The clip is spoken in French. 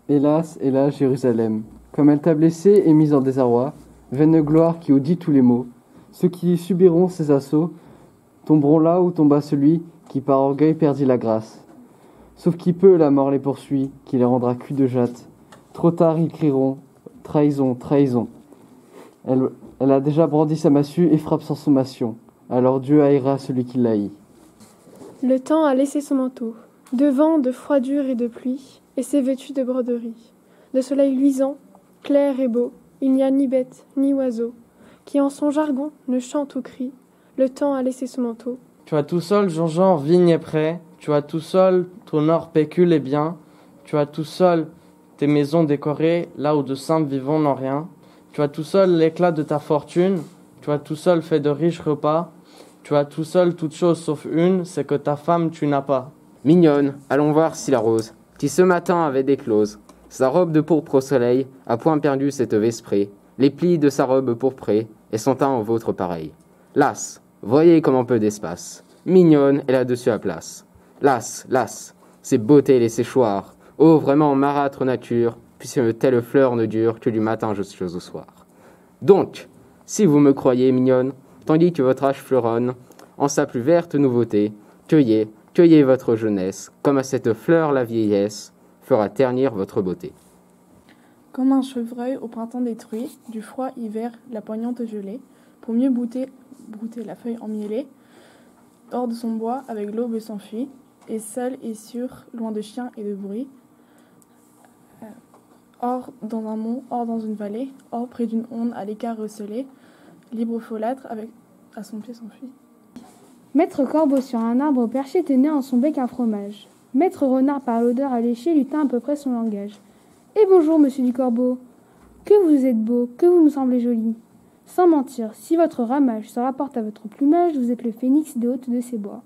Hélas, hélas, Jérusalem, comme elle t'a blessé et mise en désarroi, vaine gloire qui audit tous les maux, ceux qui subiront ces assauts tomberont là où tomba celui qui par orgueil perdit la grâce. Sauf qui peut, la mort les poursuit, qui les rendra cul de jatte. Trop tard ils crieront « Trahison, trahison !» Elle a déjà brandi sa massue et frappe sans sommation. Alors Dieu haïra celui qui l'haït. Le temps a laissé son manteau, de vent, de froidure et de pluie, et s'est vêtu de broderies. De soleil luisant, clair et beau, il n'y a ni bête, ni oiseau, qui en son jargon ne chante ou crie. Le temps a laissé son manteau. Tu as tout seul Jean-Jean, vigne et pré, tu as tout seul ton or pécule et bien, tu as tout seul tes maisons décorées, là où de simples vivants n'ont rien, tu as tout seul l'éclat de ta fortune, tu as tout seul fait de riches repas, tu as tout seul toutes choses sauf une, c'est que ta femme tu n'as pas. Mignonne, allons voir si la rose, qui ce matin avait déclose, sa robe de pourpre au soleil, a point perdu cette vesprée, les plis de sa robe pourprée, et son teint au vôtre pareil. Las, voyez comment peu d'espace, mignonne est là-dessus à place. Las, las, ces beautés les séchoirs, ô vraiment marâtre nature, puisque telle fleur ne dure que du matin jusqu'au soir. Donc, si vous me croyez mignonne, tandis que votre âge fleuronne, en sa plus verte nouveauté, cueillez, cueillez votre jeunesse, comme à cette fleur la vieillesse fera ternir votre beauté. Comme un chevreuil au printemps détruit, du froid hiver la poignante gelée, pour mieux brouter la feuille emmêlée, hors de son bois avec l'aube s'enfuit, et seul et sûr, loin de chiens et de bruit, hors dans un mont, hors dans une vallée, hors près d'une onde à l'écart recelé, libre folâtre avec à son pied s'enfuit. Maître corbeau sur un arbre perché tenait en son bec un fromage. Maître renard par l'odeur alléchée lui tint à peu près son langage. « Eh bonjour, monsieur du corbeau, que vous êtes beau, que vous me semblez joli. Sans mentir, si votre ramage se rapporte à votre plumage, vous êtes le phénix des hautes de ces bois.